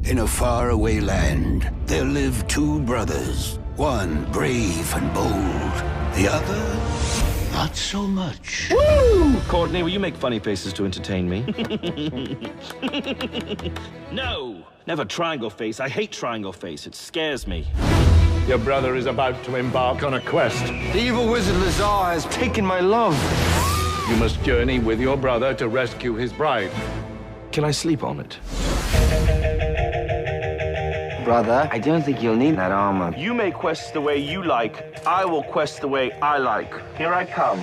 In a faraway land, there live two brothers. One brave and bold, the other not so much. Woo! Courtney, will you make funny faces to entertain me? No! Never triangle face. I hate triangle face. It scares me. Your brother is about to embark on a quest. The evil wizard Lazar has taken my love. You must journey with your brother to rescue his bride. Can I sleep on it? Brother, I don't think you'll need that armor. You may quest the way you like. I will quest the way I like. Here I come.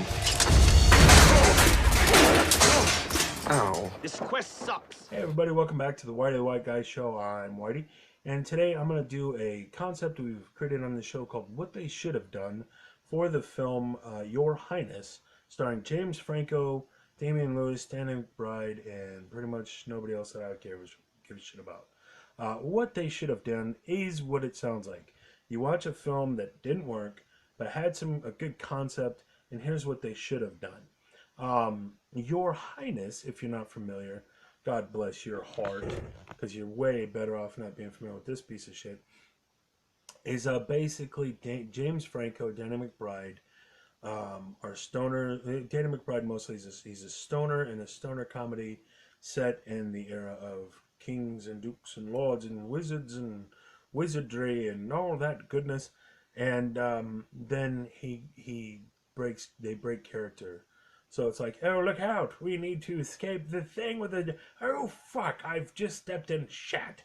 Ow. This quest sucks. Hey everybody, welcome back to the Whitey the White Guy Show. I'm Whitey, and today I'm going to do a concept we've created on the show called What They Should Have Done for the film Your Highness, starring James Franco, Damian Lewis, Stanley McBride, and pretty much nobody else that I give a shit about. What they should have done is what it sounds like. You watch a film that didn't work, but had a good concept, and here's what they should have done. Your Highness, if you're not familiar, God bless your heart, because you're way better off not being familiar with this piece of shit, is basically James Franco, Danny McBride, are stoner. Danny McBride mostly he's a stoner in a stoner comedy set in the era of kings and dukes and lords and wizards and wizardry and all that goodness, and then they break character. So it's like, oh, look out, we need to escape the thing with the, oh fuck, I've just stepped in shat.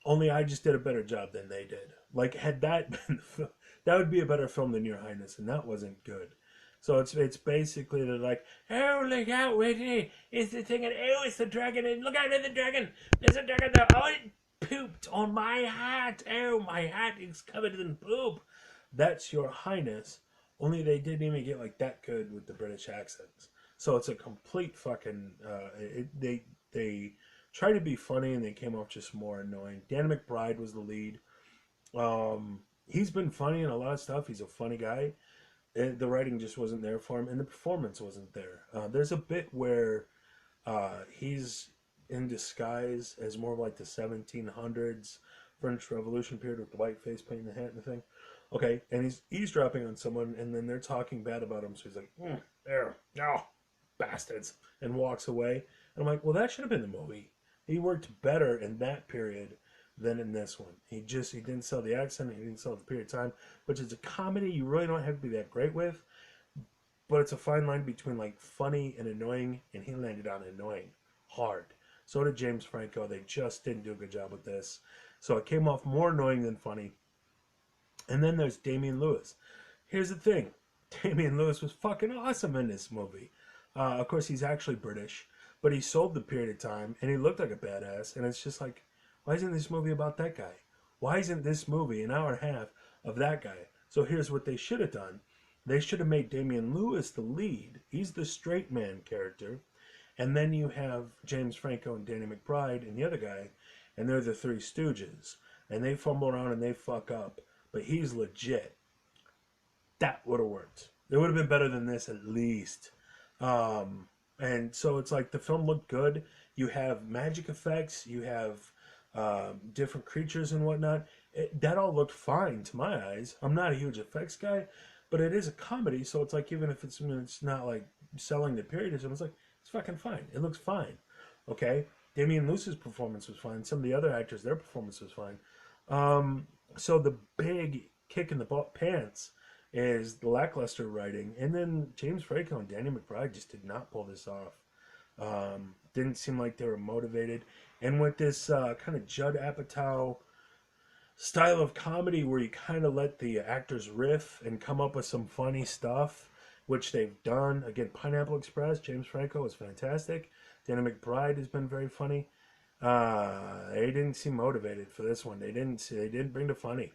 Only I just did a better job than they did. Like, had that been that would be a better film than Your Highness, and that wasn't good. So it's basically they're like, oh, look out, Whitney, it's the thing, and oh, it's the dragon, and look out, there's the dragon, there's a dragon there, oh, it pooped on my hat, oh, my hat is covered in poop. That's Your Highness, only they didn't even get like that good with the British accents. So it's a complete fucking, they tried to be funny, and they came off just more annoying. Dan McBride was the lead. He's been funny in a lot of stuff, he's a funny guy. The writing just wasn't there for him, and the performance wasn't there. There's a bit where he's in disguise as more of like the 1700s French Revolution period with the white face paint and the hat and the thing. Okay, and he's eavesdropping on someone, and then they're talking bad about him, so he's like, there, no, bastards, and walks away. And I'm like, well, that should have been the movie. He worked better in that period than in this one. He didn't sell the accent, he didn't sell the period of time, which is a comedy you really don't have to be that great with, but it's a fine line between like funny and annoying, and he landed on annoying hard. So did James Franco. They just didn't do a good job with this, so it came off more annoying than funny. And then there's Damian Lewis. Here's the thing, Damian Lewis was fucking awesome in this movie. Of course, he's actually British, but he sold the period of time, and he looked like a badass, and it's just like, why isn't this movie about that guy? Why isn't this movie an hour and a half of that guy? So here's what they should have done. They should have made Damian Lewis the lead. He's the straight man character. And then you have James Franco and Danny McBride and the other guy, and they're the Three Stooges. And they fumble around and they fuck up. But he's legit. That would have worked. It would have been better than this at least. And so it's like the film looked good. You have magic effects. You have different creatures and whatnot. That all looked fine to my eyes. I'm not a huge effects guy, but it is a comedy, so it's like even if it's not like selling the period or something, it's like it's fucking fine. It looks fine. Okay, Damian Lewis's performance was fine. Some of the other actors, their performance was fine. So the big kick in the pants is the lackluster writing, and then James Franco and Danny McBride just did not pull this off. Didn't seem like they were motivated. And with this kind of Judd Apatow style of comedy where you kind of let the actors riff and come up with some funny stuff, which they've done. Again, Pineapple Express, James Franco was fantastic. Danny McBride has been very funny. They didn't seem motivated for this one. They didn't bring the funny.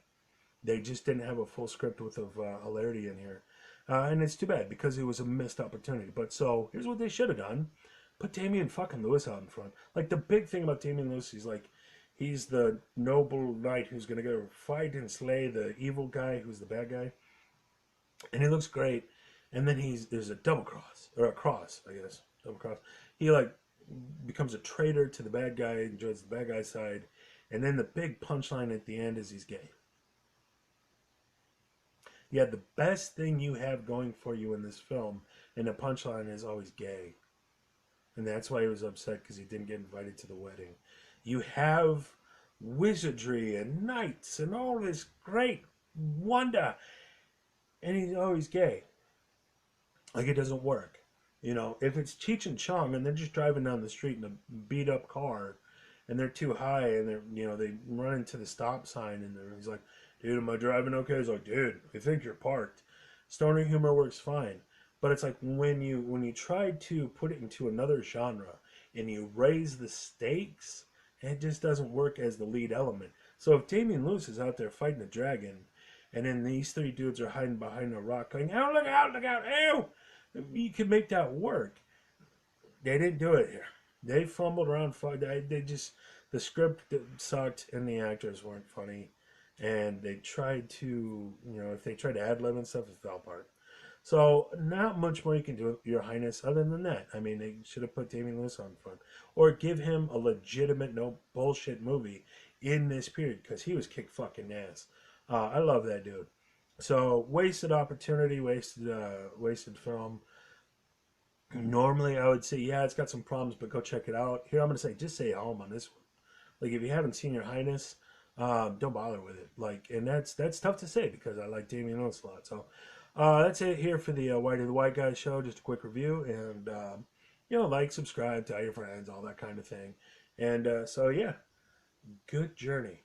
They just didn't have a full script with of hilarity in here. And it's too bad because it was a missed opportunity. But so here's what they should have done. Put Damian fucking Lewis out in front. Like, the big thing about Damian Lewis, he's the noble knight who's going to go fight and slay the evil guy who's the bad guy. And he looks great. And then there's a double cross, or a cross, I guess. Double cross. He, becomes a traitor to the bad guy, and joins the bad guy's side. And then the big punchline at the end is he's gay. Yeah, the best thing you have going for you in this film, and the punchline is always gay. And that's why he was upset, because he didn't get invited to the wedding. You have wizardry and knights and all this great wonder, and he's always gay. Like, it doesn't work. You know, if it's Cheech and Chong and they're just driving down the street in a beat up car and they're too high and they're, you know, they run into the stop sign and he's like, dude, am I driving okay? He's like, dude, we think you're parked. Stoner humor works fine. But it's like when you try to put it into another genre and you raise the stakes, it just doesn't work as the lead element. So if Damian Lewis is out there fighting a dragon, and then these three dudes are hiding behind a rock going, oh, look out, ew! You could make that work. They didn't do it here. They fumbled around. They just, the script sucked and the actors weren't funny. And they tried to, you know, if they tried to ad-lib and stuff, it fell apart. So not much more you can do with Your Highness other than that. I mean, they should have put Damian Lewis on front. Or give him a legitimate, no bullshit movie in this period, because he was kick fucking ass. I love that dude. So wasted opportunity, wasted film. Normally I would say, yeah, it's got some problems, but go check it out. Here I'm going to say, just stay home on this one. Like, if you haven't seen Your Highness, don't bother with it. Like, and that's tough to say because I like Damian Lewis a lot. So that's it here for the Whitey the White Guy show. Just a quick review, and you know, like, subscribe, tell your friends, all that kind of thing. And so yeah, good journey.